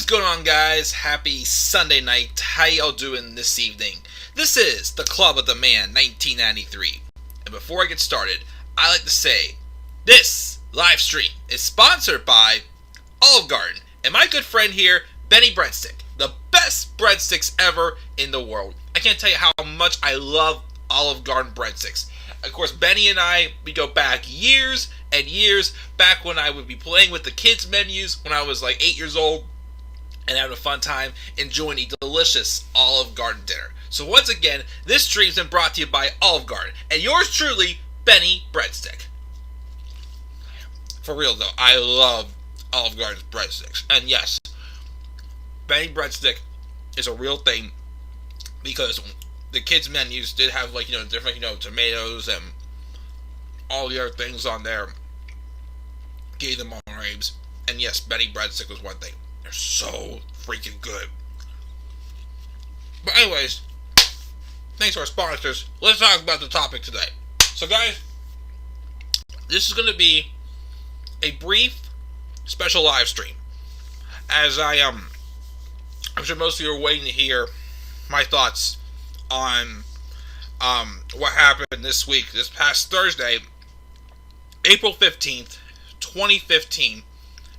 is going on, guys? Happy Sunday night. How y'all doing this evening? This is the Club of the Man 1993. And before I get started, I like to say this live stream is sponsored by Olive Garden and my good friend here, Benny Breadstick. The best breadsticks ever in the world. I can't tell you how much I love Olive Garden breadsticks. Of course, Benny and I, we go back years and years, back when I would be playing with the kids' menus when I was like 8 years old and having a fun time enjoying a delicious Olive Garden dinner. So once again, this stream's been brought to you by Olive Garden and yours truly, Benny Breadstick. For real though, I love Olive Garden's breadsticks. And yes, Benny Breadstick is a real thing because the kids' menus did have different tomatoes and all the other things on there. Gave them all names. And yes, Benny Breadstick was one thing. They're so freaking good. But anyways, thanks to our sponsors. Let's talk about the topic today. So guys, this is going to be a brief special live stream. As I'm sure most of you are waiting to hear my thoughts on what happened this week, this past Thursday, April 15th, 2015.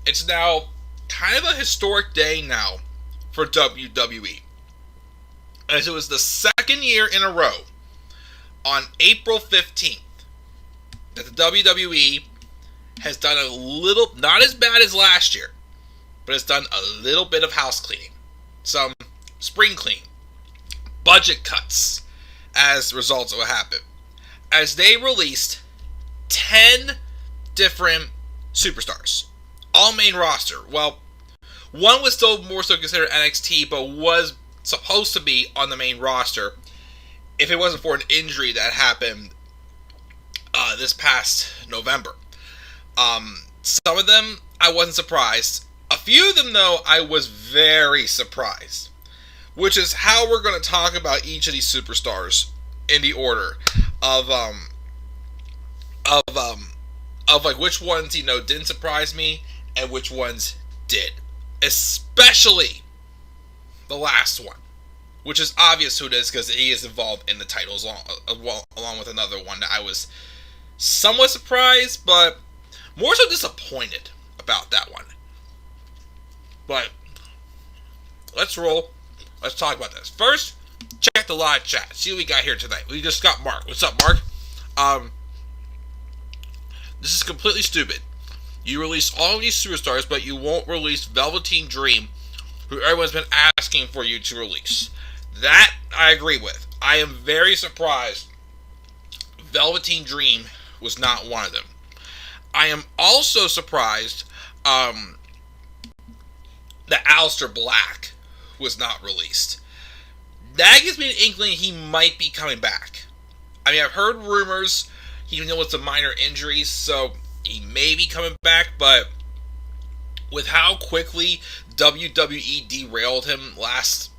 It's now kind of a historic day now for WWE, as it was the second year in a row on April 15th that the WWE has done a little, not as bad as last year, but has done a little bit of house cleaning, some spring clean, budget cuts as results of what happened, as they released 10 different superstars, all main roster. Well, one was still more so considered NXT, but was supposed to be on the main roster if it wasn't for an injury that happened this past November. Some of them I wasn't surprised. A few of them, though, I was very surprised. Which is how we're going to talk about each of these superstars in the order of like which ones didn't surprise me and which ones did. Especially the last one, which is obvious who it is because he is involved in the titles along with another one that I was somewhat surprised, but more so disappointed about that one. But let's roll. Let's talk about this. First, check the live chat. See what we got here tonight. We just got Mark. What's up, Mark? This is completely stupid. You release all of these superstars, but you won't release Velveteen Dream, who everyone's been asking for you to release. That I agree with. I am very surprised Velveteen Dream was not one of them. I am also surprised that Aleister Black was not released. That gives me an inkling he might be coming back. I mean, I've heard rumors he dealing with some minor injuries, so he may be coming back, but with how quickly WWE derailed him last,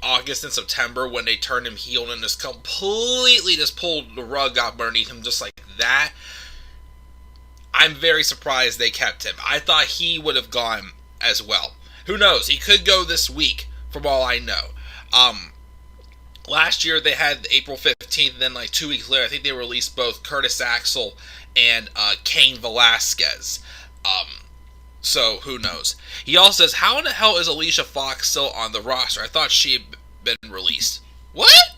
August and September when they turned him heel and just completely just pulled the rug out underneath him just like that, I'm very surprised they kept him. I thought he would have gone as well. Who knows? He could go this week, from all I know. Last year they had April 15th, and then 2 weeks later, I think they released both Curtis Axel and Cain Velasquez. So who knows? He also says, how in the hell is Alicia Fox still on the roster? I thought she had been released. What?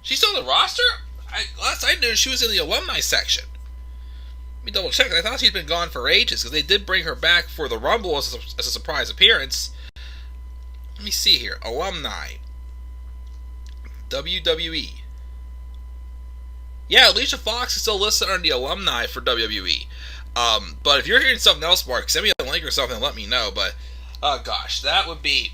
She's still on the roster? Last I knew, she was in the alumni section. Let me double check. I thought she'd been gone for ages, because they did bring her back for the Rumble as a surprise appearance. Let me see here. Alumni. WWE. Yeah, Alicia Fox is still listed under the alumni for WWE. But if you're hearing something else, Mark, send me a link or something and let me know. But, oh gosh, that'd be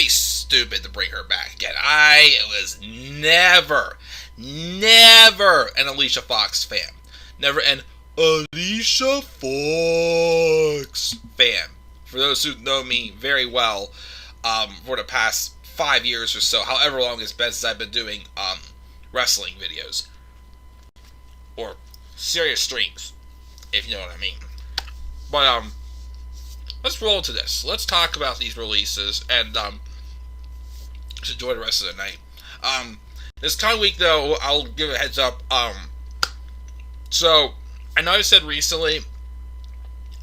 stupid to bring her back again. I was never an Alicia Fox fan. Never an Alicia Fox fan. For those who know me very well, for the past 5 years or so, however long it's been since I've been doing wrestling videos. Or serious streams, if you know what I mean. But let's roll into this. Let's talk about these releases and just enjoy the rest of the night. This coming week, though, I'll give a heads up. So I know I said recently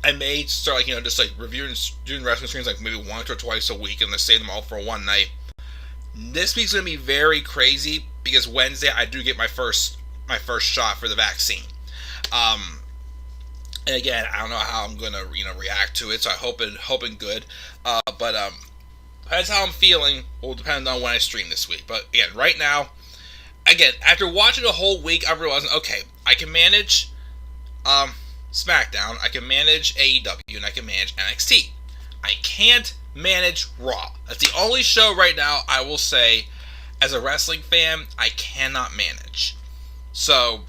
I may start just reviewing, doing wrestling streams maybe once or twice a week and then save them all for one night. This week's gonna be very crazy because Wednesday I do get my first shot for the vaccine. And again, I don't know how I'm gonna react to it, so I'm hoping good. But that's how I'm feeling. Will depend on when I stream this week. But again, right now, after watching a whole week, I'm realizing I can manage SmackDown, I can manage AEW, and I can manage NXT. I can't manage Raw. That's the only show right now I will say, as a wrestling fan, I cannot manage. So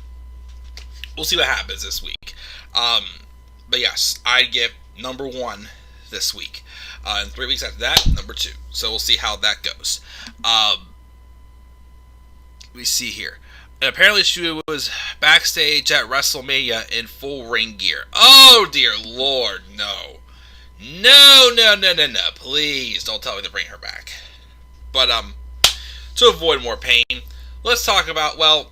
we'll see what happens this week. But yes, I get number 1 this week. And 3 weeks after that, number 2. So we'll see how that goes. We see here. And apparently she was backstage at WrestleMania in full ring gear. Oh, dear Lord, no. No. Please don't tell me to bring her back. But, to avoid more pain, let's talk about, not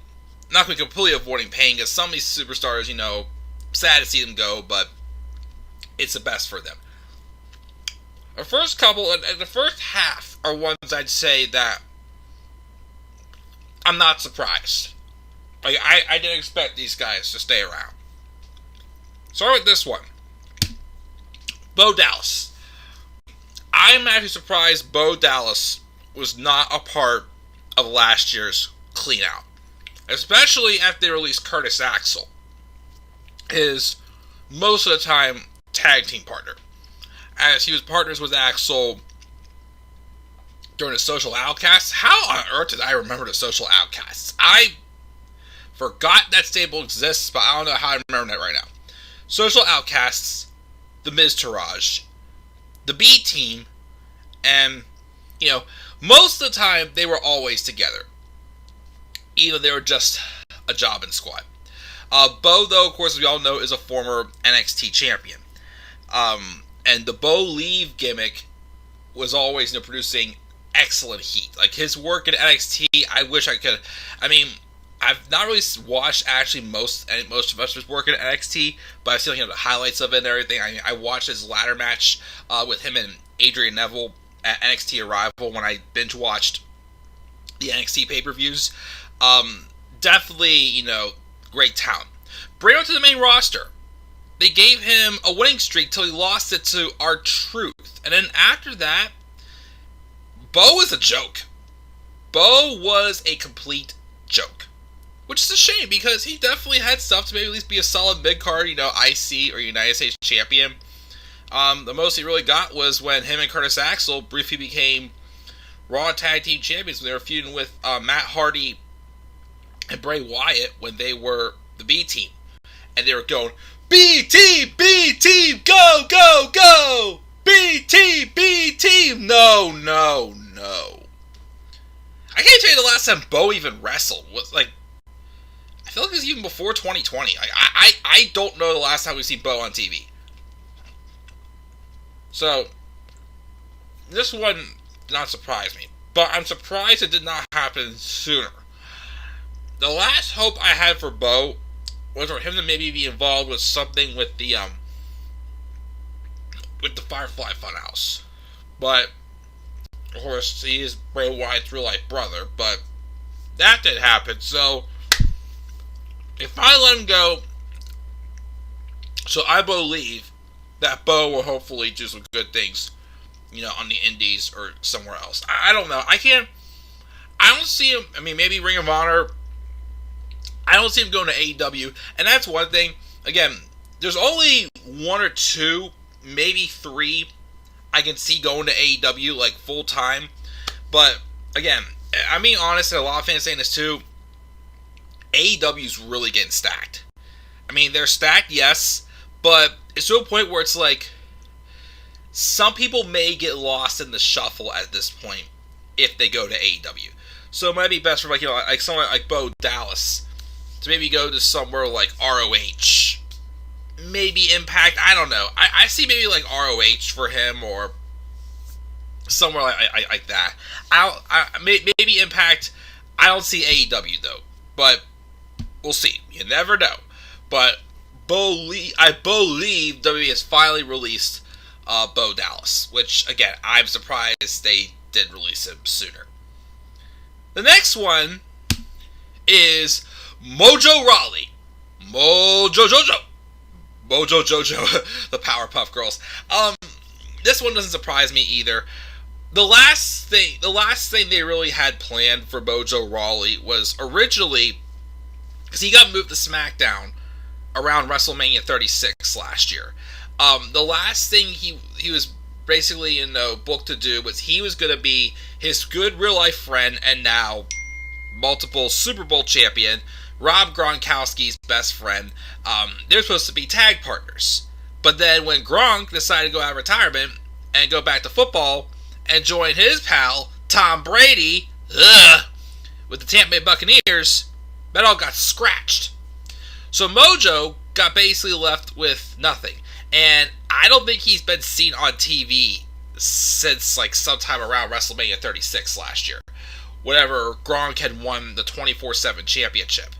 going to be completely avoiding pain, because some of these superstars, sad to see them go, but it's the best for them. The first couple, and the first half, are ones I'd say that I'm not surprised. I didn't expect these guys to stay around. Start with this one. Bo Dallas. I'm actually surprised Bo Dallas was not a part of last year's clean out. Especially after they released Curtis Axel, his most of the time tag team partner. As he was partners with Axel during the Social Outcasts. How on earth did I remember the Social Outcasts? I forgot that stable exists, but I don't know how I remember that right now. Social Outcasts, the Miz Taraj, the B Team, and, most of the time they were always together. Even though they were just a jobbing squad. Bo, though, of course, as we all know, is a former NXT champion. And the Bo Leave gimmick was always producing excellent heat. His work in NXT, I wish I could. I've not really watched actually most of us work in NXT, but I've seen the highlights of it and everything. I watched his ladder match with him and Adrian Neville at NXT Arrival when I binge watched the NXT pay-per-views. Definitely, great talent. Bring him to the main roster. They gave him a winning streak till he lost it to R-Truth. And then after that, Bo was a joke. Bo was a complete joke. Which is a shame, because he definitely had stuff to maybe at least be a solid mid-card, IC or United States champion. The most he really got was when him and Curtis Axel briefly became Raw Tag Team Champions when they were feuding with Matt Hardy and Bray Wyatt when they were the B Team. And they were going, B Team, go, go, go! B Team! No. I can't tell you the last time Bo even wrestled. I feel like it was even before 2020. I don't know the last time we've seen Bo on TV. So, this one did not surprise me. But I'm surprised it did not happen sooner. The last hope I had for Bo was for him to maybe be involved with something with the Firefly Funhouse. But, of course, he is Bray Wyatt's real-life brother. But that didn't happen, so if I let him go, so I believe that Bo will hopefully do some good things, on the indies or somewhere else. I don't know. I don't see him, maybe Ring of Honor. I don't see him going to AEW, and that's one thing. Again, there's only 1 or 2, maybe 3 I can see going to AEW, full time. But, again, I'm being honest, and a lot of fans saying this too, AEW's really getting stacked. They're stacked, yes, but it's to a point where it's some people may get lost in the shuffle at this point if they go to AEW. So it might be best for someone like Bo Dallas to maybe go to somewhere like ROH, maybe Impact. I don't know. I see maybe like ROH for him or somewhere like that. Maybe Impact. I don't see AEW though, but we'll see. You never know. But I believe WWE has finally released Bo Dallas, which again I'm surprised they didn't release him sooner. The next one is Mojo Rawley. Mojo Jojo, the Powerpuff Girls. This one doesn't surprise me either. The last thing they really had planned for Mojo Rawley was originally, because he got moved to SmackDown around WrestleMania 36 last year. The last thing he was basically booked to do was he was going to be his good real life friend and now multiple Super Bowl champion, Rob Gronkowski's best friend. They're supposed to be tag partners. But then when Gronk decided to go out of retirement and go back to football and join his pal, Tom Brady, with the Tampa Bay Buccaneers, that all got scratched. So Mojo got basically left with nothing. And I don't think he's been seen on TV since like sometime around WrestleMania 36 last year. Whenever Gronk had won the 24/7 championship.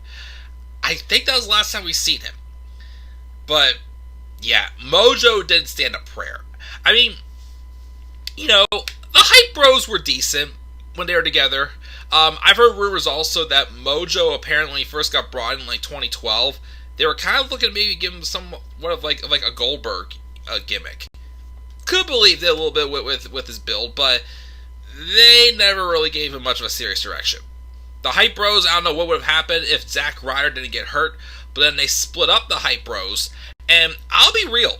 I think that was the last time we seen him. But, yeah, Mojo didn't stand a prayer. I mean, the Hype Bros were decent when they were together. I've heard rumors also that Mojo apparently first got brought in like 2012. They were kind of looking to maybe give him somewhat of like a Goldberg gimmick. Could believe that a little bit with his build, but they never really gave him much of a serious direction. The Hype Bros, I don't know what would have happened if Zack Ryder didn't get hurt, but then they split up the Hype Bros, and I'll be real,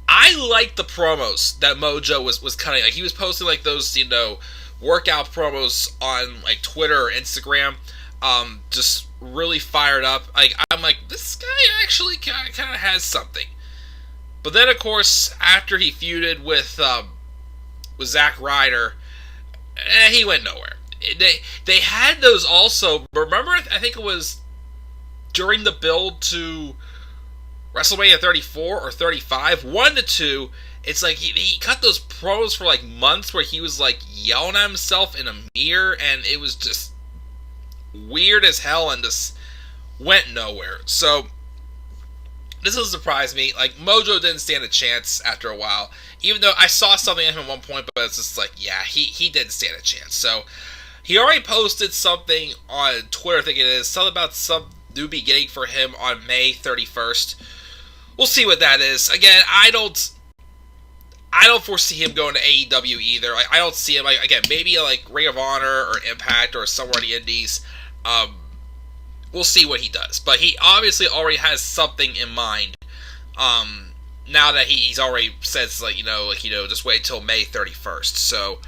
I liked the promos that Mojo was cutting. Like, he was posting like those, workout promos on like Twitter or Instagram, just really fired up. Like, I'm like, this guy actually kind of has something. But then, of course, after he feuded with Zack Ryder, he went nowhere. They had those also. Remember, I think it was during the build to WrestleMania 34 or 35, 1 to 2. It's like he cut those promos for like months where he was like yelling at himself in a mirror, and it was just weird as hell and just went nowhere. So this will surprise me. Like, Mojo didn't stand a chance after a while, even though I saw something in him at one point, but it's just like, yeah, he didn't stand a chance. So he already posted something on Twitter, I think it is, something about some new beginning for him on May 31st. We'll see what that is. Again, I don't foresee him going to AEW either. I don't see him, again, maybe like Ring of Honor or Impact or somewhere in the Indies. We'll see what he does. But he obviously already has something in mind. Now that he's already said, just wait until May 31st. So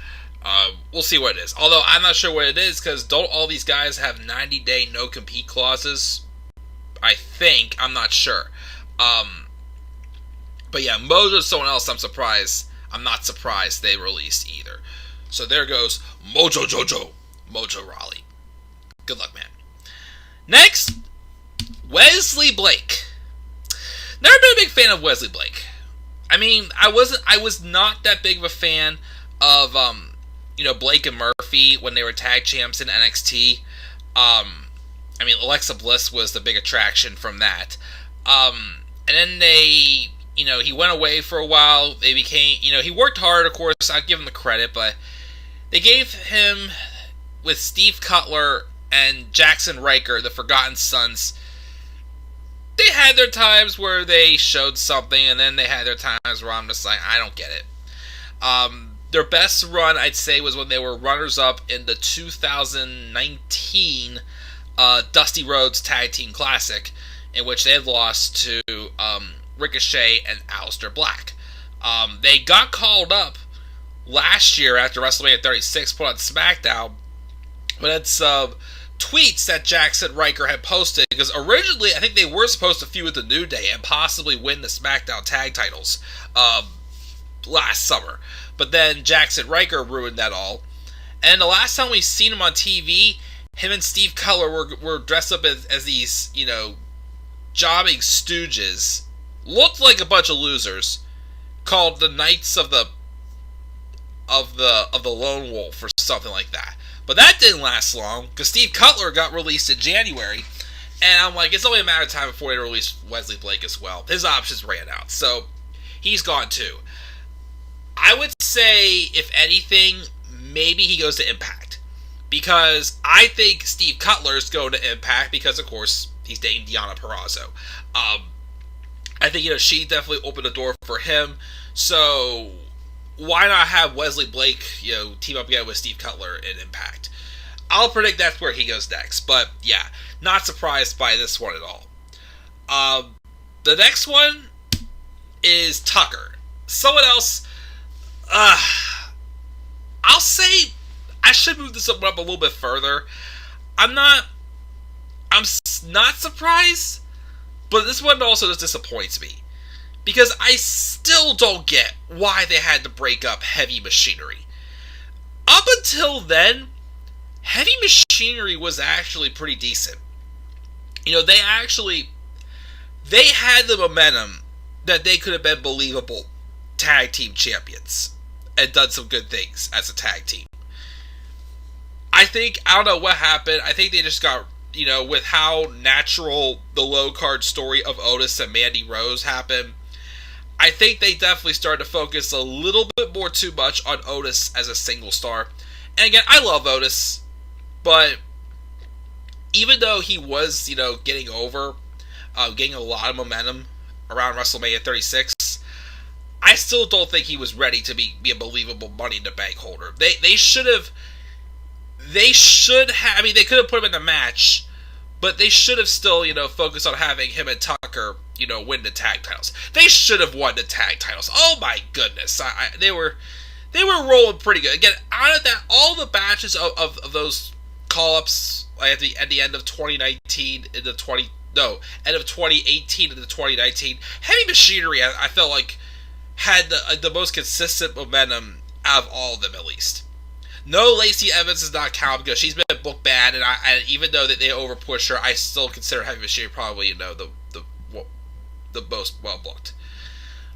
we'll see what it is. Although I'm not sure what it is, because don't all these guys have 90-day no-compete clauses? I think. I'm not sure. But yeah, Mojo's someone else I'm not surprised they released either. So there goes Mojo Rawley. Good luck, man. Next, Wesley Blake. Never been a big fan of Wesley Blake. I mean, I was not that big of a fan of Blake and Murphy when they were tag champs in NXT. Alexa Bliss was the big attraction from that. And then they, he went away for a while. They became, he worked hard, of course. I'll give him the credit, but they gave him, with Steve Cutler and Jackson Riker, the Forgotten Sons, they had their times where they showed something, and then they had their times where I'm just like, I don't get it. Their best run, I'd say, was when they were runners-up in the 2019 Dusty Rhodes Tag Team Classic, in which they had lost to Ricochet and Aleister Black. They got called up last year after WrestleMania 36, put on SmackDown, but it's tweets that Jackson Riker had posted, because originally I think they were supposed to feud with the New Day and possibly win the SmackDown tag titles last summer. But then Jackson Riker ruined that all. And the last time we seen him on TV, him and Steve Cutler were dressed up as these, jobbing stooges looked like a bunch of losers called the Knights of the Lone Wolf or something like that. But that didn't last long because Steve Cutler got released in January, and I'm like, it's only a matter of time before they release Wesley Blake as well. His options ran out, so he's gone too. I would say, if anything, maybe he goes to Impact, because I think Steve Cutler's going to Impact because, of course, he's dating Deonna Purrazzo. I think, she definitely opened the door for him. So why not have Wesley Blake, team up again with Steve Cutler in Impact? I'll predict that's where he goes next. But yeah, not surprised by this one at all. The next one is Tucker. Someone else. I'll say I should move this up a little bit further. I'm not surprised, but this one also just disappoints me, because I still don't get why they had to break up Heavy Machinery. Up until then, Heavy Machinery was actually pretty decent. They had the momentum that they could have been believable tag team champions and done some good things as a tag team. I don't know what happened. I think they just got, with how natural the low card story of Otis and Mandy Rose happened, I think they definitely started to focus a little bit more too much on Otis as a single star. And again, I love Otis, but even though he was, getting over, getting a lot of momentum around WrestleMania 36, I still don't think he was ready to be a believable Money in the Bank holder. They should have. They could have put him in the match, but they should have still, focused on having him and Tucker, win the tag titles. They should have won the tag titles. Oh my goodness, they were rolling pretty good. Again, out of that, all the batches of those call-ups at the end of 2019 end of 2018 into 2019, Heavy Machinery, I felt like, had the most consistent momentum out of all of them, at least. No, Lacey Evans does not count because she's been booked bad, and even though that they overpush her, I still consider Heavy Machinery probably the most well booked.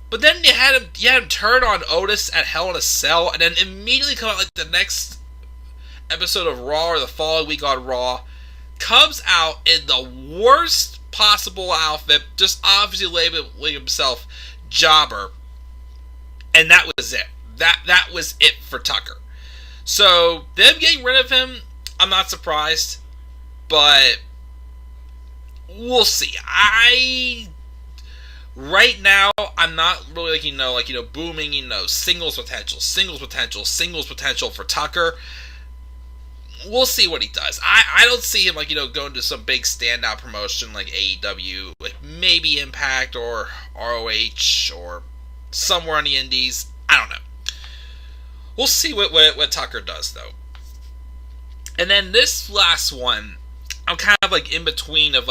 But then you had him turn on Otis at Hell in a Cell, and then immediately come out like the next episode of Raw or the following week on Raw, comes out in the worst possible outfit, just obviously labeling himself Jobber, and that was it. That was it for Tucker. So, them getting rid of him, I'm not surprised, but we'll see. Right now, I'm not really, booming, singles potential for Tucker. We'll see what he does. I don't see him, going to some big standout promotion like AEW, maybe Impact or ROH or somewhere on the Indies. I don't know. We'll see what Tucker does, though. And then this last one, I'm kind of in between of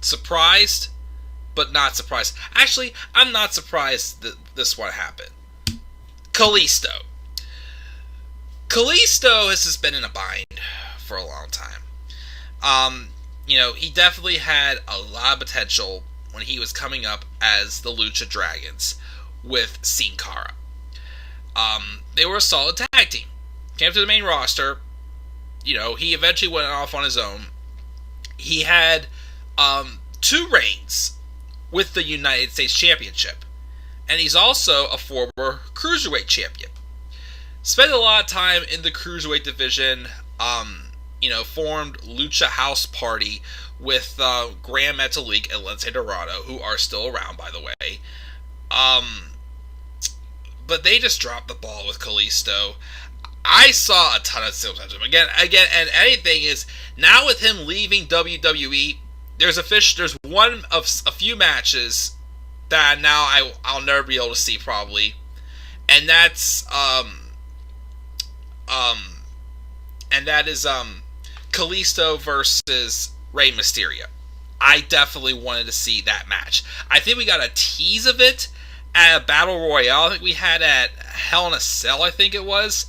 surprised, but not surprised. Actually, I'm not surprised that this one happened. Kalisto. Kalisto has just been in a bind for a long time. He definitely had a lot of potential when he was coming up as the Lucha Dragons with Sin Cara. They were a solid tag team. Came to the main roster. He eventually went off on his own. He had 2 reigns with the United States Championship. And he's also a former Cruiserweight Champion. Spent a lot of time in the Cruiserweight division. Formed Lucha House Party with Gran Metalik and Lince Dorado, who are still around, by the way. But they just dropped the ball with Kalisto. I saw a ton of sales potential. Again, and anything is, now with him leaving WWE, there's one of a few matches that now I'll never be able to see probably, and that's Kalisto versus Rey Mysterio. I definitely wanted to see that match. I think we got a tease of it at a Battle Royale. I think we had at Hell in a Cell, I think it was.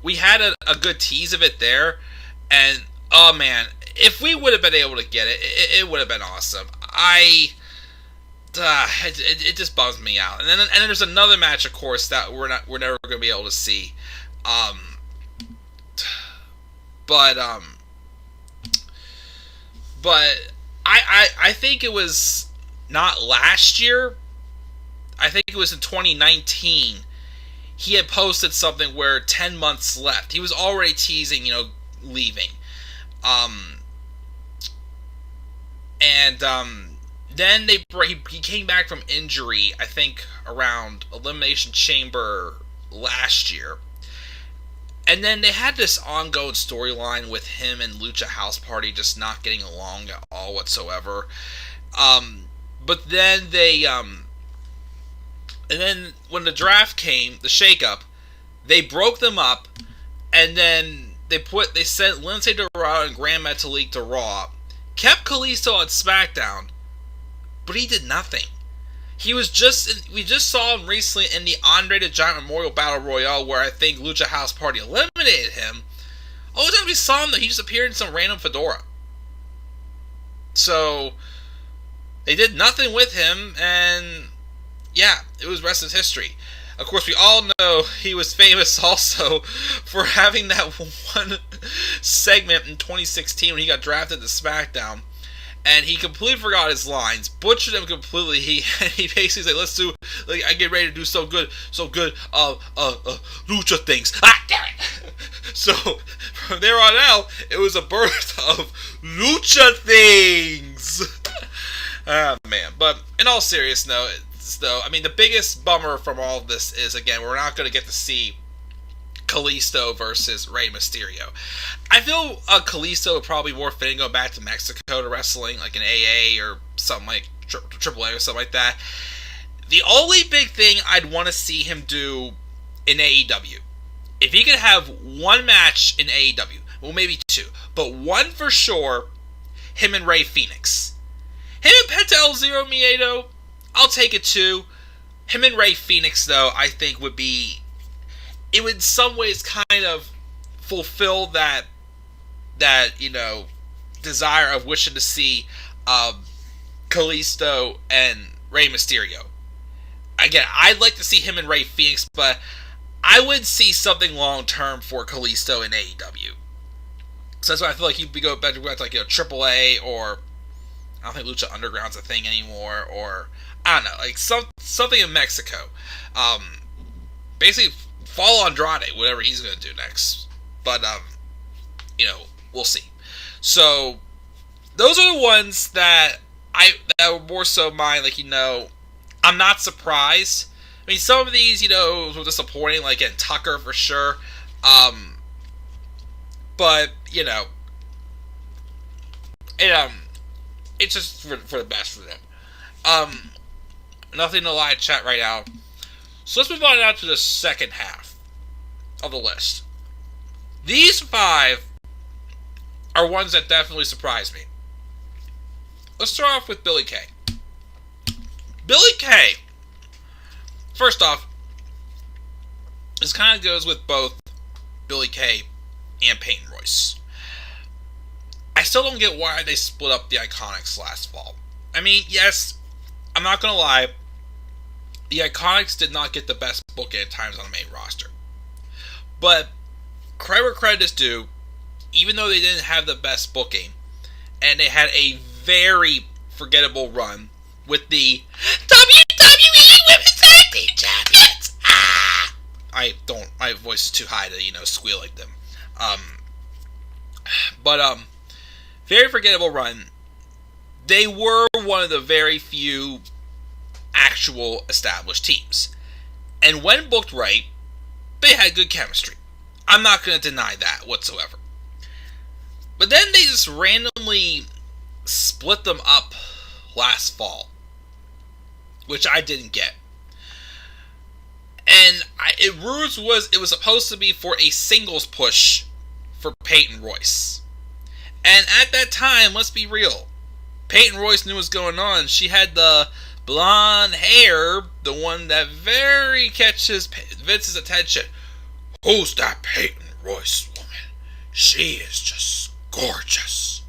We had a good tease of it there. And, oh man, if we would have been able to get it, it would have been awesome. it just bums me out. And then there's another match, of course, that we're never going to be able to see. But I think it was not last year. I think it was in 2019. He had posted something where 10 months left. He was already teasing, leaving. Then he came back from injury, I think, around Elimination Chamber last year. And then they had this ongoing storyline with him and Lucha House Party just not getting along at all whatsoever. But then and then when the draft came, the shakeup, they broke them up, and then they sent Lindsay Dorado and Gran Metalik to Raw, kept Kalisto on SmackDown, but he did nothing. We just saw him recently in the Andre the Giant Memorial Battle Royale, where I think Lucha House Party eliminated him. All the time we saw him, though, he just appeared in some random fedora. So they did nothing with him, and yeah, it was rest of history. Of course, we all know he was famous also for having that one segment in 2016 when he got drafted to SmackDown, and he completely forgot his lines, butchered them completely. He basically said, "Let's do, I get ready to do so good, lucha things." Ah, damn it! So from there on out, it was a birth of lucha things. Ah, man. But in all seriousness, though, I mean, the biggest bummer from all of this is, again, we're not going to get to see Kalisto versus Rey Mysterio. I feel Kalisto would probably be more fitting going back to Mexico to wrestling, like an AA or something like AAA or something like that. The only big thing I'd want to see him do in AEW, if he could have one match in AEW, well, maybe two, but one for sure, him and Rey Fenix. Him and Penta El Zero Miedo, I'll take it too. Him and Rey Fenix, though, I think would in some ways kind of fulfill that desire of wishing to see Kalisto and Rey Mysterio. Again, I'd like to see him and Rey Fenix, but I would see something long term for Kalisto in AEW. So that's why I feel like he'd go better with AAA, or I don't think Lucha Underground's a thing anymore, or I don't know, like something in Mexico. Basically follow Andrade, whatever he's going to do next. But we'll see. So those are the ones that were more so mine. I'm not surprised. I mean, some of these, were disappointing, like getting Tucker for sure. But it's just for the best for them. Nothing to live chat right now. So let's move on now to the second half of the list. These 5 are ones that definitely surprised me. Let's start off with Billy Kay. Billy Kay, first off, this kind of goes with both Billy Kay and Peyton Royce. I still don't get why they split up the Iconics last fall. I mean, yes, I'm not going to lie, the Iconics did not get the best booking at times on the main roster. But credit where credit is due, even though they didn't have the best booking, and they had a very forgettable run with the WWE Women's Tag Team Champions. My voice is too high to, squeal like them. Very forgettable run. They were one of the very few actual established teams. And when booked right, they had good chemistry. I'm not going to deny that whatsoever. But then they just randomly split them up last fall, which I didn't get. And it was supposed to be for a singles push for Peyton Royce. And at that time, let's be real, Peyton Royce knew what was going on. She had the blonde hair, the one that very catches Vince's attention. Who's that Peyton Royce woman? She is just gorgeous.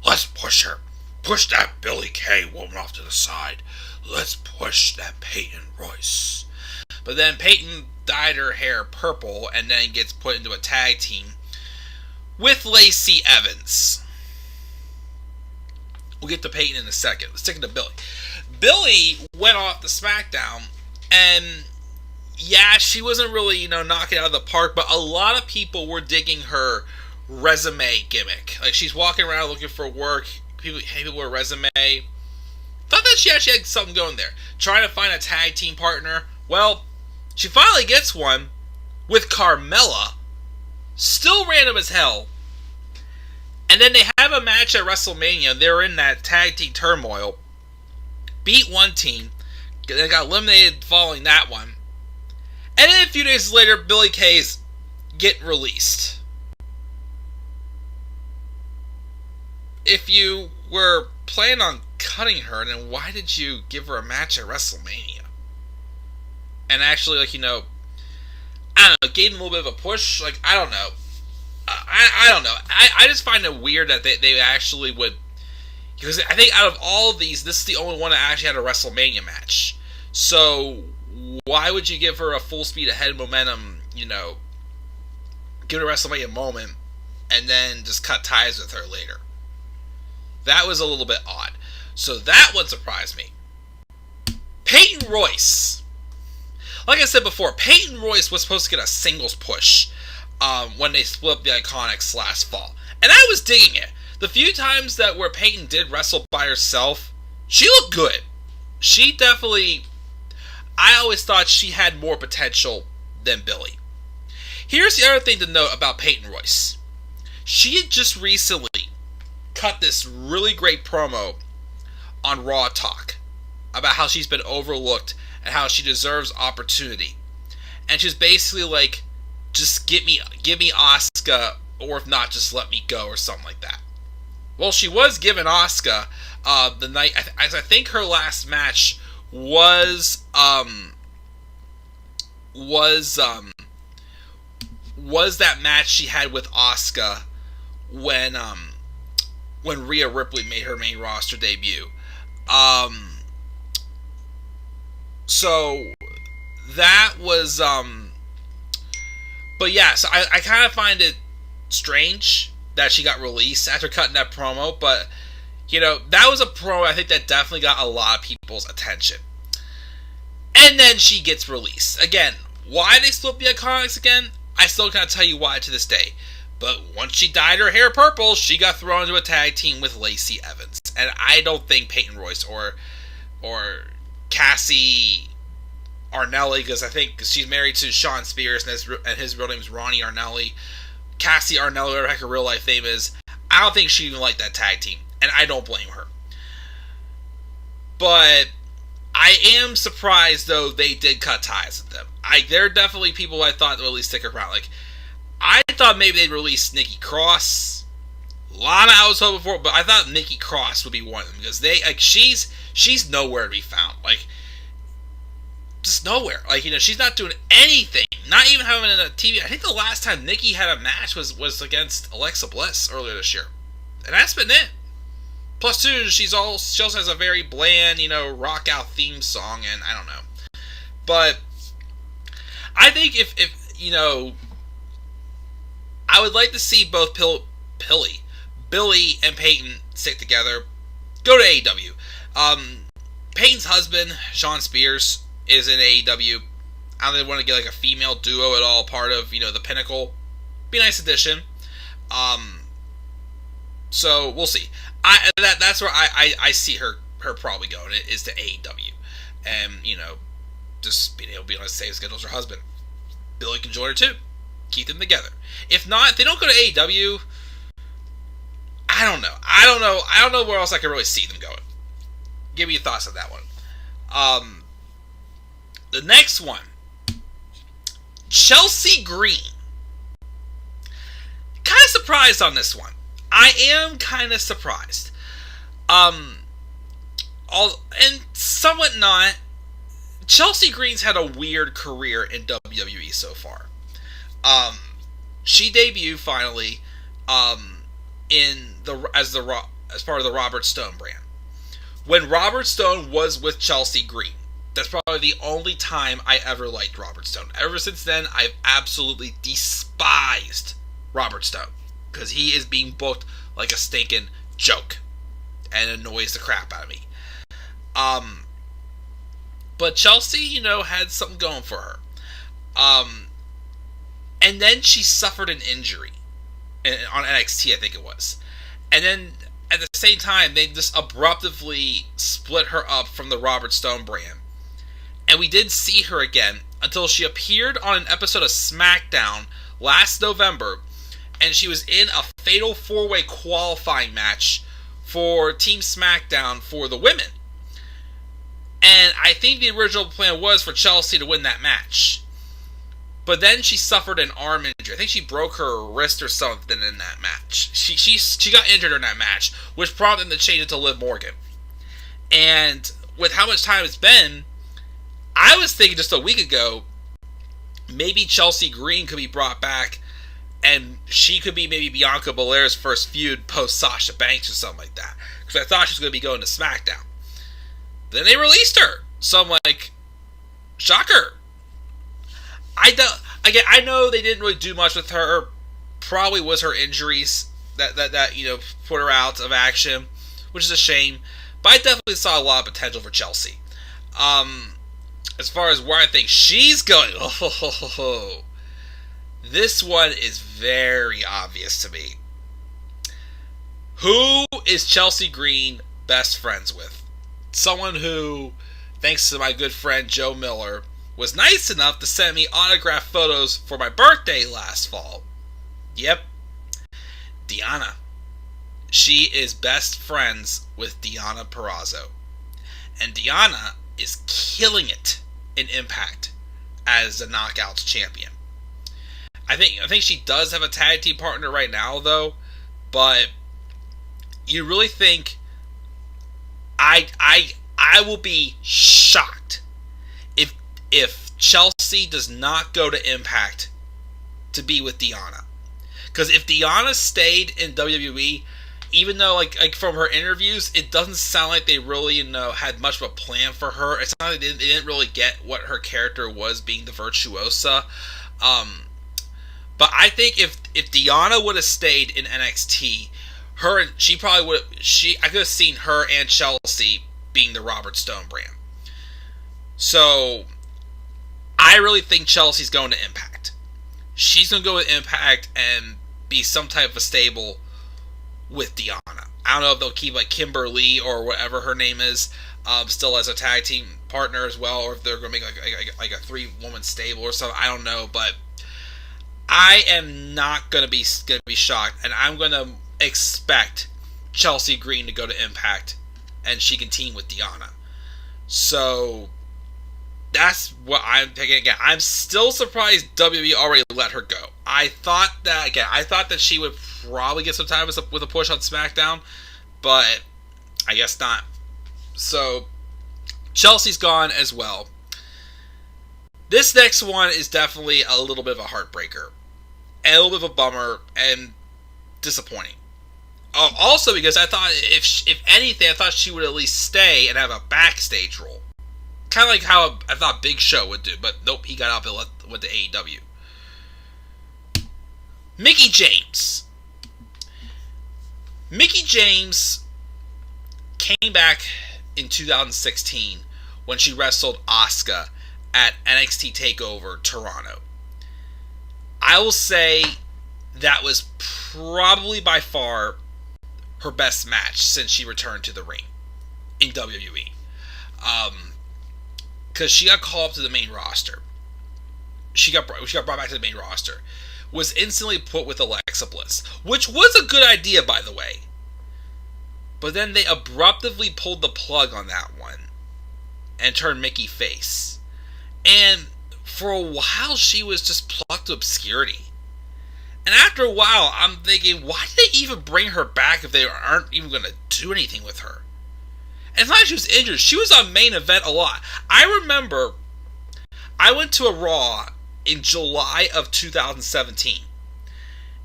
Let's push her. Push that Billy Kay woman off to the side. let's push that Peyton Royce. But then Peyton dyed her hair purple and then gets put into a tag team with Lacey Evans. We'll get to Peyton in a second. Let's stick it to Billy. Billy went off the SmackDown, and yeah, she wasn't really, knocking it out of the park, but a lot of people were digging her resume gimmick. Like, she's walking around looking for work. People with a resume. Thought that she actually had something going there. Trying to find a tag team partner. Well, she finally gets one with Carmella. Still random as hell. And then they have a match at WrestleMania. They're in that tag team turmoil. Beat one team. They got eliminated following that one. And then a few days later, Billie Kay's get released. If you were planning on cutting her, then why did you give her a match at WrestleMania? And actually, I don't know, gave them a little bit of a push. I don't know. I don't know. I just find it weird that they actually would. Because I think out of all of these, this is the only one that actually had a WrestleMania match. So, why would you give her a full speed ahead momentum, give her a WrestleMania moment, and then just cut ties with her later? That was a little bit odd. So that one surprised me. Peyton Royce. Like I said before, Peyton Royce was supposed to get a singles push when they split up the Iconics last fall. And I was digging it. The few times that where Peyton did wrestle by herself, she looked good. She definitely... I always thought she had more potential than Billie. Here's the other thing to note about Peyton Royce. She had just recently cut this really great promo on Raw Talk about how she's been overlooked and how she deserves opportunity. And she's basically like, just give me Asuka, or if not, just let me go, or something like that. Well, she was given Asuka the night. I think her last match was that match she had with Asuka when Rhea Ripley made her main roster debut. So that was but yeah, so I kind of find it strange that she got released after cutting that promo, but that was a promo I think that definitely got a lot of people's attention. And then she gets released. Again, why they split the Iconics again, I still can't tell you why to this day. But once she dyed her hair purple, she got thrown into a tag team with Lacey Evans. And I don't think Peyton Royce or Cassie Arnelli, because I think she's married to Sean Spears and his real name is Ronnie Arnelli. Cassie Arnelli, whatever her real life name is, I don't think she even liked that tag team. And I don't blame her. But I am surprised, though, they did cut ties with them. There are definitely people I thought would at least stick around. I thought maybe they'd release Nikki Cross. Lana I was hoping for, but I thought Nikki Cross would be one of them, because she's nowhere to be found. Just nowhere. She's not doing anything. Not even having a TV. I think the last time Nikki had a match was against Alexa Bliss earlier this year. And that's been it. Plus, too, she also has a very bland, rock out theme song, and I don't know. But I think if I would like to see both Billie and Peyton stick together. Go to AEW. Peyton's husband, Sean Spears, is in AEW. I don't think they want to get a female duo at all, part of the Pinnacle. Be a nice addition. So we'll see. That's where I see her probably going, is to AEW, and just being able to be on the same schedule as her husband. Billie can join her too. Keep them together. If not, if they don't go to AEW, I don't know. I don't know where else I can really see them going. Give me your thoughts on that one. The next one, Chelsea Green. Kind of surprised on this one. I am kind of surprised. And somewhat not. Chelsea Green's had a weird career in WWE so far. She debuted finally as part of the Robert Stone brand, when Robert Stone was with Chelsea Green. That's probably the only time I ever liked Robert Stone. Ever since then, I've absolutely despised Robert Stone. Because he is being booked like a stinking joke. And annoys the crap out of me. But Chelsea, had something going for her. And then she suffered an injury on NXT, I think it was. And then at the same time, they just abruptly split her up from the Robert Stone brand. And we didn't see her again until she appeared on an episode of SmackDown last November. And she was in a Fatal 4-Way qualifying match for Team SmackDown for the women. And I think the original plan was for Chelsea to win that match. But then she suffered an arm injury. I think she broke her wrist or something in that match. She got injured in that match, which prompted them to change it to Liv Morgan. And with how much time it's been, I was thinking just a week ago, maybe Chelsea Green could be brought back, and she could be maybe Bianca Belair's first feud post Sasha Banks or something like that. Because I thought she was going to be going to SmackDown. Then they released her. So I'm like, shocker. I know they didn't really do much with her. Probably was her injuries that put her out of action, which is a shame. But I definitely saw a lot of potential for Chelsea. As far as where I think she's going, this one is very obvious to me. Who is Chelsea Green best friends with? Someone who, thanks to my good friend Joe Miller, was nice enough to send me autographed photos for my birthday last fall. Yep. Deonna. She is best friends with Deonna Purrazzo. And Deonna is killing it in Impact as the Knockouts champion. I think she does have a tag team partner right now, though. But you really think I will be shocked if Chelsea does not go to Impact to be with Deonna. Because if Deonna stayed in WWE, even though like from her interviews, it doesn't sound like they really had much of a plan for her. It's not like they didn't really get what her character was, being the virtuosa. But I think if Deonna would have stayed in NXT, I could have seen her and Chelsea being the Robert Stone brand. So I really think Chelsea's going to Impact. She's going to go with Impact and be some type of a stable with Deonna. I don't know if they'll keep like Kimberly or whatever her name is still as a tag team partner as well, or if they're going to make like a 3-woman stable or something. I don't know, but I am not going to be shocked, and I'm going to expect Chelsea Green to go to Impact and she can team with Deonna. So that's what I'm thinking. Again, I'm still surprised WWE already let her go. I thought that she would probably get some time with a push on SmackDown, but I guess not. So Chelsea's gone as well. This next one is definitely a little bit of a heartbreaker, and a little bit of a bummer, and disappointing. Also, because I thought, if anything, I thought she would at least stay and have a backstage role. Kind of like how I thought Big Show would do, but nope, he got up and went to AEW. Mickie James. Mickie James came back in 2016 when she wrestled Asuka at NXT TakeOver Toronto. I will say that was probably by far her best match since she returned to the ring in WWE. Because she got called up to the main roster. She got brought back to the main roster. Was instantly put with Alexa Bliss, which was a good idea, by the way. But then they abruptly pulled the plug on that one and turned Mickie face. And for a while, she was just plucked to obscurity. And after a while, I'm thinking, why did they even bring her back if they aren't even going to do anything with her? And it's not like she was injured. She was on main event a lot. I remember I went to a Raw in July of 2017.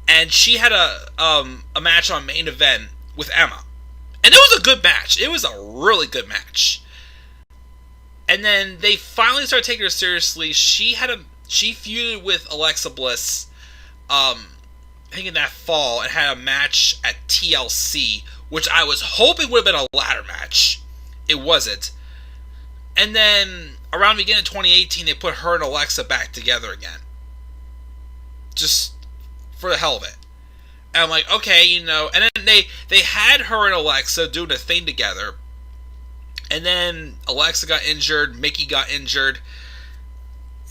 And she had a match on main event with Emma. And it was a good match. It was a really good match. And then they finally started taking her seriously. She feuded with Alexa Bliss, I think in that fall, and had a match at TLC, which I was hoping would have been a ladder match. It wasn't. And then around the beginning of 2018, they put her and Alexa back together again. Just for the hell of it. And I'm like, okay, and then they had her and Alexa doing a thing together. And then Alexa got injured, Mickie got injured.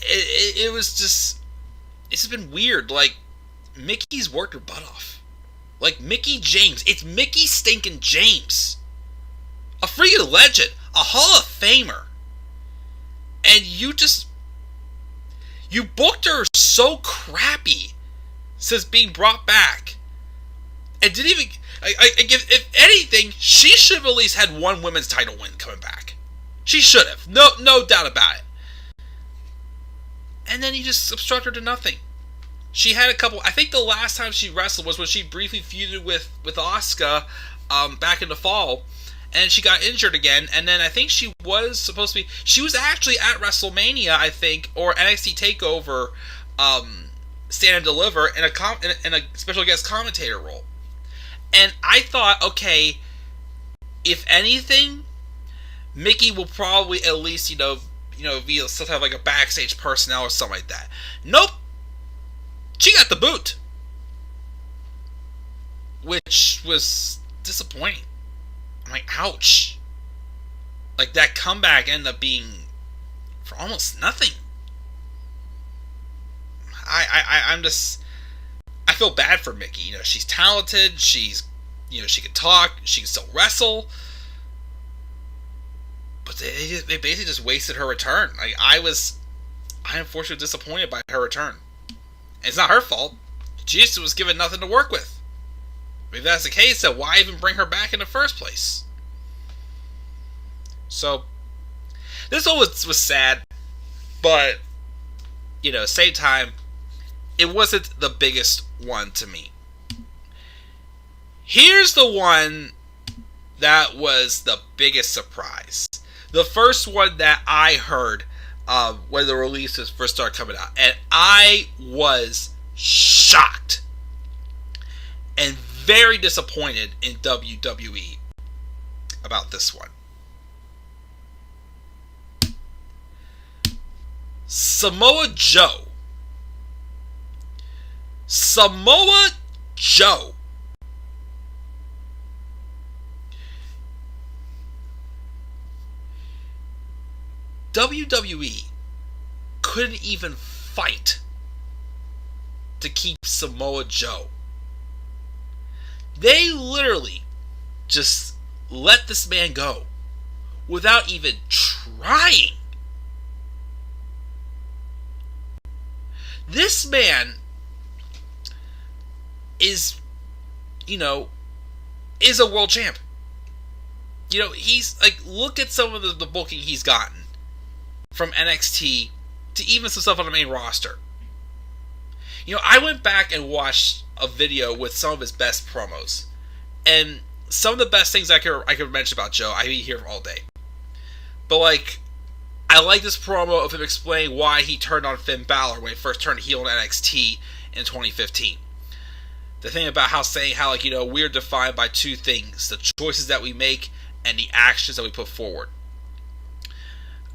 It was just, it's been weird. Like, Mickey's worked her butt off. Like, Mickie James. It's Mickie stinking James. A freaking legend. A Hall of Famer. And you booked her so crappy since being brought back. And didn't even, if anything, she should have at least had one women's title win coming back. She should have. No doubt about it. And then you just obstruct her to nothing. She had a couple, I think the last time she wrestled was when she briefly feuded with Asuka back in the fall. And she got injured again, and then I think she was supposed to be, she was actually at WrestleMania, I think, or NXT TakeOver, Stand and Deliver, in a special guest commentator role. And I thought, okay, if anything, Mickie will probably at least, be some type of like a backstage personnel or something like that. Nope. She got the boot. Which was disappointing. I'm like, ouch. Like, that comeback ended up being for almost nothing. I'm just, I feel bad for Mickie. She's talented. She's, she can talk. She can still wrestle. But they basically just wasted her return. Like, I unfortunately disappointed by her return. And it's not her fault. She just was given nothing to work with. If that's the case, then why even bring her back in the first place? So, this one was sad, but, same time, it wasn't the biggest one to me. Here's the one that was the biggest surprise. The first one that I heard when the releases first started coming out, and I was shocked and very disappointed in WWE about this one. Samoa Joe. Samoa Joe. WWE couldn't even fight to keep Samoa Joe. They literally just let this man go without even trying. This man is a world champ. He's like, look at some of the booking he's gotten from NXT to even some stuff on the main roster. I went back and watched a video with some of his best promos, and some of the best things I could mention about Joe, I'd be here all day. But I like this promo of him explaining why he turned on Finn Balor when he first turned heel in NXT in 2015. The thing about how we're defined by two things: the choices that we make and the actions that we put forward.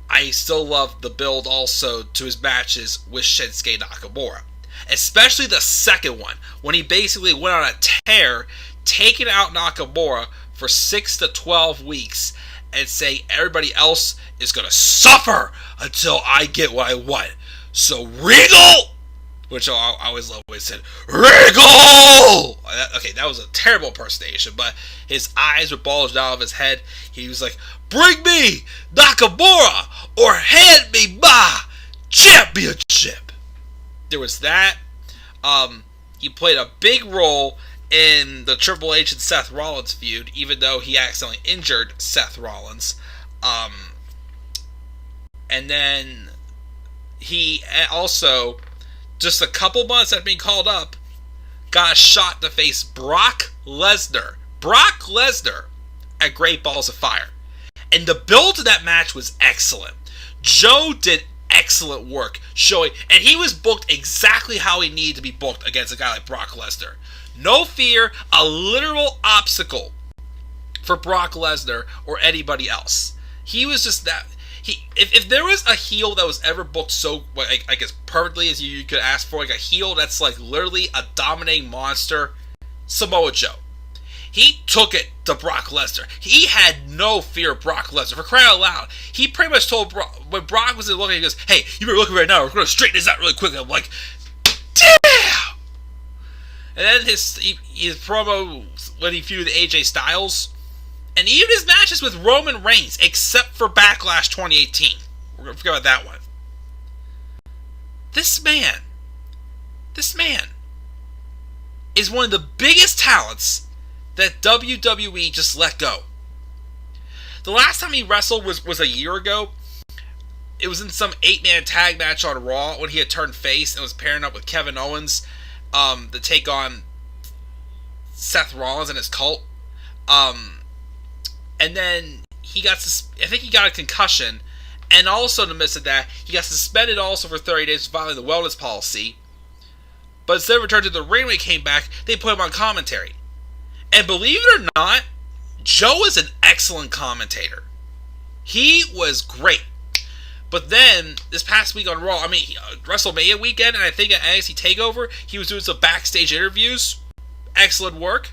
I still love the build also to his matches with Shinsuke Nakamura. Especially the second one, when he basically went on a tear, taking out Nakamura for 6 to 12 weeks, and saying everybody else is going to suffer until I get what I want. So Regal! Which I always love when he said, Regal! Okay, that was a terrible impersonation, but his eyes were bulged out of his head. He was like, bring me Nakamura or hand me my championship. There was that. He played a big role in the Triple H and Seth Rollins feud, even though he accidentally injured Seth Rollins. And then he also, just a couple months after being called up, got a shot to face Brock Lesnar. Brock Lesnar, at Great Balls of Fire. And the build to that match was excellent. Joe did excellent work showing, and he was booked exactly how he needed to be booked against a guy like Brock Lesnar. No fear, a literal obstacle for Brock Lesnar or anybody else. He was just that. If there was a heel that was ever booked so, I guess, perfectly as you could ask for, like a heel that's like literally a dominating monster, Samoa Joe. He took it to Brock Lesnar. He had no fear of Brock Lesnar. For crying out loud, he pretty much told Brock, when Brock was looking, he goes, "Hey, you better look right now. We're going to straighten this out really quickly." I'm like, damn! And then his promo when he feuded with AJ Styles, and even his matches with Roman Reigns, except for Backlash 2018. We're going to forget about that one. This man is one of the biggest talents that WWE just let go. The last time he wrestled was a year ago. It was in some 8-man tag match on Raw when he had turned face and was pairing up with Kevin Owens to take on Seth Rollins and his cult. And then I think he got a concussion, and also in the midst of that, he got suspended also for 30 days for violating the wellness policy. But instead of returning to the ring when he came back, they put him on commentary. And believe it or not, Joe is an excellent commentator. He was great. But then, this past week on Raw, WrestleMania weekend, and I think at NXT TakeOver, he was doing some backstage interviews. Excellent work.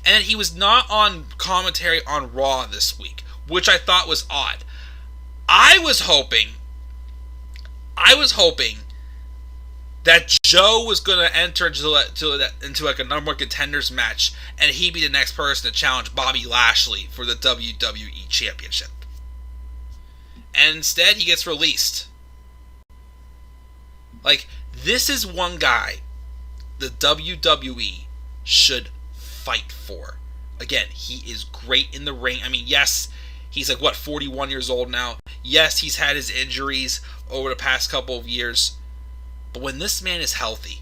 And then he was not on commentary on Raw this week, which I thought was odd. I was hoping that Joe was going to enter into like a number one contenders match, and he'd be the next person to challenge Bobby Lashley for the WWE Championship. And instead, he gets released. Like, this is one guy the WWE should fight for. Again, he is great in the ring. I mean, yes, he's like, 41 years old now. Yes, he's had his injuries over the past couple of years. But when this man is healthy,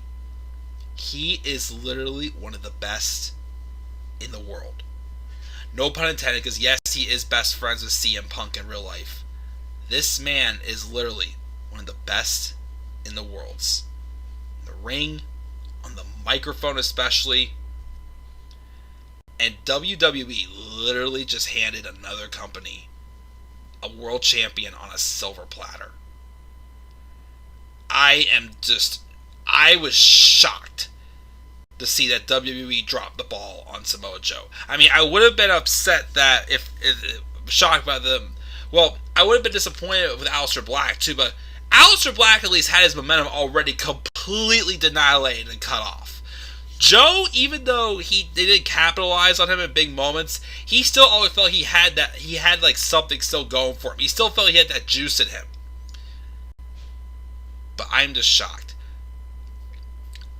he is literally one of the best in the world. No pun intended, because yes, he is best friends with CM Punk in real life. This man is literally one of the best in the world. In the ring, on the microphone especially. And WWE literally just handed another company a world champion on a silver platter. I was shocked to see that WWE dropped the ball on Samoa Joe. I mean, I would have been upset that shocked by them. Well, I would have been disappointed with Aleister Black too, but Aleister Black at least had his momentum already completely annihilated and cut off. Joe, even though they didn't capitalize on him in big moments, he still always felt he had like something still going for him. He still felt he had that juice in him. But I'm just shocked.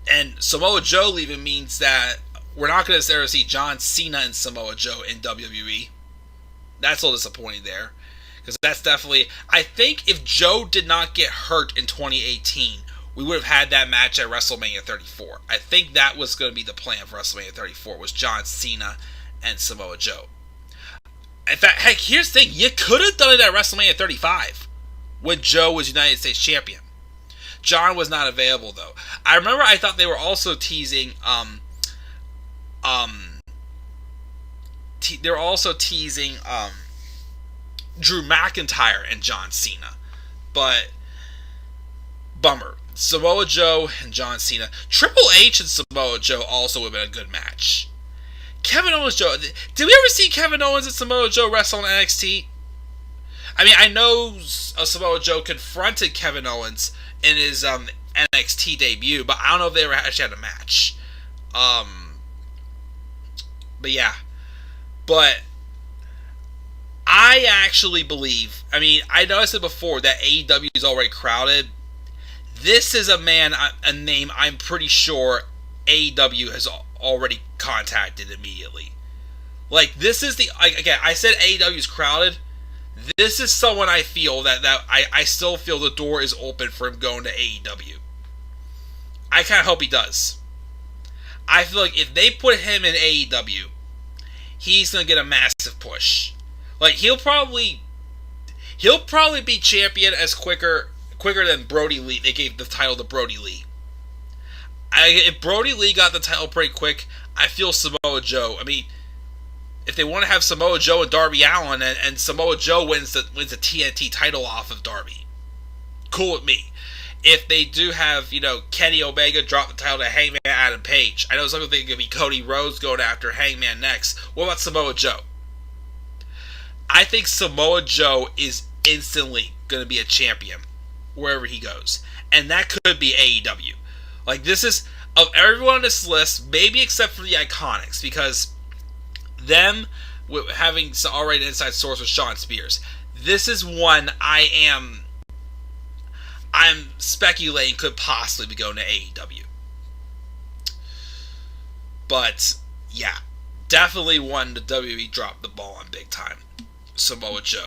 And Samoa Joe leaving means that we're not going to necessarily see John Cena and Samoa Joe in WWE. That's a little disappointing there. Because that's definitely... I think if Joe did not get hurt in 2018, we would have had that match at WrestleMania 34. I think that was going to be the plan for WrestleMania 34, was John Cena and Samoa Joe. In fact, heck, here's the thing. You could have done it at WrestleMania 35 when Joe was United States Champion. John was not available, though. I remember I thought they were also teasing... they're also teasing Drew McIntyre and John Cena. But... bummer. Samoa Joe and John Cena. Triple H and Samoa Joe also would have been a good match. Kevin Owens, Joe. Did we ever see Kevin Owens and Samoa Joe wrestle in NXT? I mean, I know Samoa Joe confronted Kevin Owens in his NXT debut, but I don't know if they ever actually had a match. But yeah. But I actually believe, I mean, I know I said before that AEW is already crowded. This is a name I'm pretty sure AEW has already contacted immediately. Like, this is again, I said AEW is crowded. This is someone I feel that I still feel the door is open for him going to AEW. I kind of hope he does. I feel like if they put him in AEW, he's gonna get a massive push. Like he'll probably be champion as quicker than Brody Lee. They gave the title to Brody Lee. If Brody Lee got the title pretty quick, I feel Samoa Joe. I mean, if they want to have Samoa Joe and Darby Allin, and Samoa Joe wins the TNT title off of Darby, cool with me. If they do have, Kenny Omega drop the title to Hangman Adam Page, I know some people think it could be Cody Rhodes going after Hangman next. What about Samoa Joe? I think Samoa Joe is instantly going to be a champion wherever he goes. And that could be AEW. Like, this is, of everyone on this list, maybe except for the Iconics, because them having already an inside source with Shawn Spears, this is one I'm speculating could possibly be going to AEW. But, yeah, definitely one the WWE dropped the ball on big time. Samoa Joe.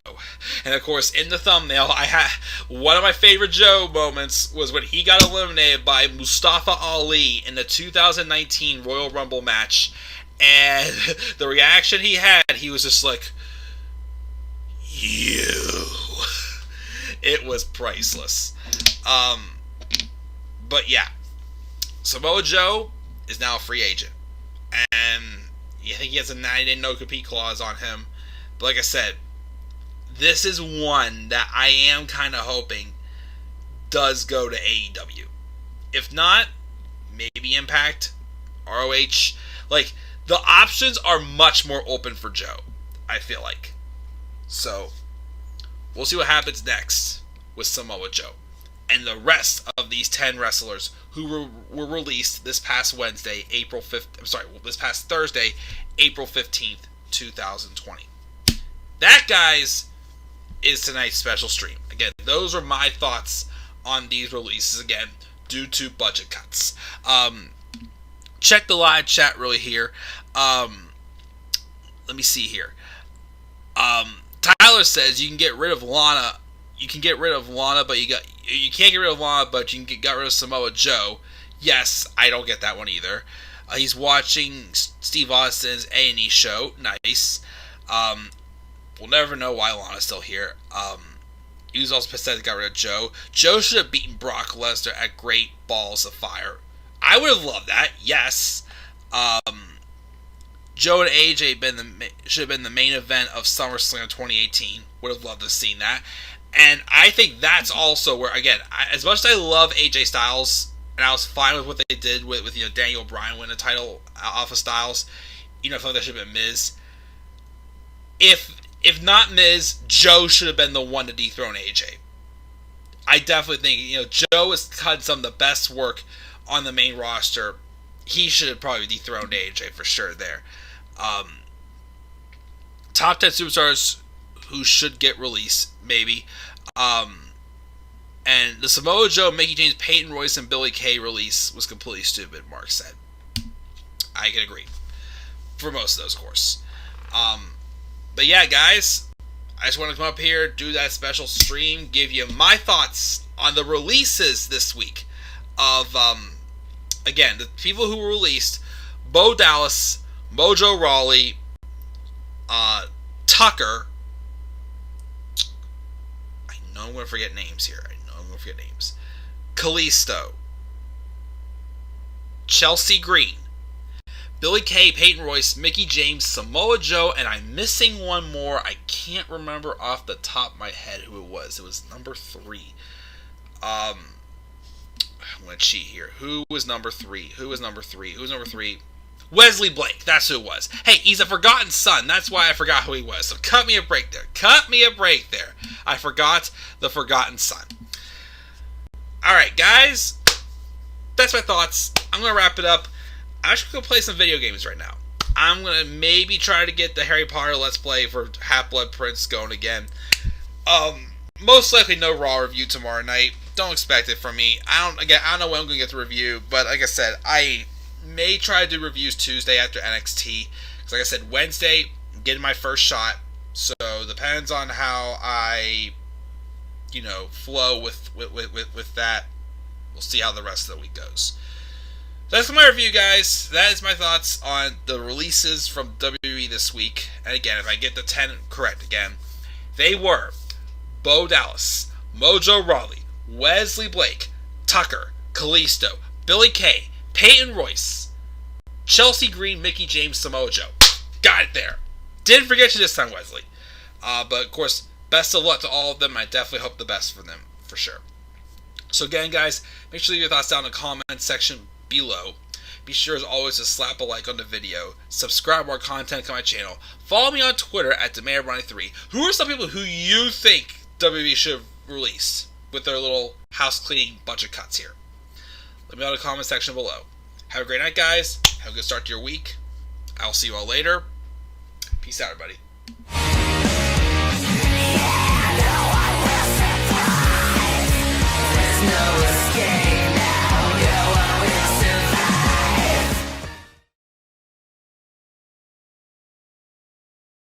And of course, in the thumbnail, I had one of my favorite Joe moments was when he got eliminated by Mustafa Ali in the 2019 Royal Rumble match, and the reaction he had, he was just like, "You." It was priceless. But yeah, Samoa Joe is now a free agent, and I think he has a 90-day no-compete clause on him. But like I said, this is one that I am kind of hoping does go to AEW. If not, maybe Impact, ROH. Like, the options are much more open for Joe, I feel like. So, we'll see what happens next with Samoa Joe. And the rest of these 10 wrestlers who were released this past Thursday, April 15th, 2020. That, guys, is tonight's special stream. Again, those are my thoughts on these releases, again, due to budget cuts. Check the live chat really here. Let me see here. Tyler says you can get rid of Lana. You can get rid of Lana, but you can't get rid of Lana, but you can get rid of Samoa Joe. Yes, I don't get that one either. He's watching Steve Austin's A&E show. Nice. We'll never know why Lana's still here. He was also pissed that he got rid of Joe. Joe should have beaten Brock Lesnar at Great Balls of Fire. I would have loved that. Yes. Joe and AJ should have been the main event of SummerSlam 2018. Would have loved to have seen that. And I think that's also where, again, as much as I love AJ Styles, and I was fine with what they did with Daniel Bryan winning the title off of Styles, I feel like that should have been Miz. If not Miz, Joe should have been the one to dethrone AJ. I definitely think, Joe has done some of the best work on the main roster. He should have probably dethroned AJ for sure there. Top 10 superstars who should get released, maybe. And the Samoa Joe, Mickie James, Peyton Royce, and Billy Kay release was completely stupid, Mark said. I can agree. For most of those, of course. But yeah, guys, I just want to come up here, do that special stream, give you my thoughts on the releases this week of, again, the people who were released: Bo Dallas, Mojo Rawley, Tucker. I know I'm going to forget names here. Kalisto, Chelsea Green, Billy Kay, Peyton Royce, Mickie James, Samoa Joe, and I'm missing one more. I can't remember off the top of my head who it was. It was number 3. I'm going to cheat here. Who was number 3? Wesley Blake. That's who it was. Hey, he's a forgotten son. That's why I forgot who he was. So cut me a break there. I forgot the forgotten son. Alright, guys. That's my thoughts. I'm going to wrap it up. I'm actually going to play some video games right now. I'm going to maybe try to get the Harry Potter Let's Play for Half-Blood Prince going again. Most likely no Raw review tomorrow night. Don't expect it from me. I don't know when I'm going to get the review, but like I said, I may try to do reviews Tuesday after NXT. Because like I said, Wednesday, I'm getting my first shot. So, depends on how I, flow with that. We'll see how the rest of the week goes. That's my review, guys. That is my thoughts on the releases from WWE this week. And again, if I get the 10 correct again, they were Bo Dallas, Mojo Rawley, Wesley Blake, Tucker, Kalisto, Billy Kay, Peyton Royce, Chelsea Green, Mickie James, Samoa Joe. Got it there. Didn't forget you this time, Wesley. But of course, best of luck to all of them. I definitely hope the best for them, for sure. So again, guys, make sure to leave your thoughts down in the comment section below. Be sure as always to slap a like on the video, subscribe more content to my channel, follow me on Twitter at DemandRunning3. Who are some people who you think WWE should release with their little house cleaning bunch of cuts here? Let me know in the comment section below. Have a great night, guys. Have a good start to your week. I'll see you all later. Peace out, everybody.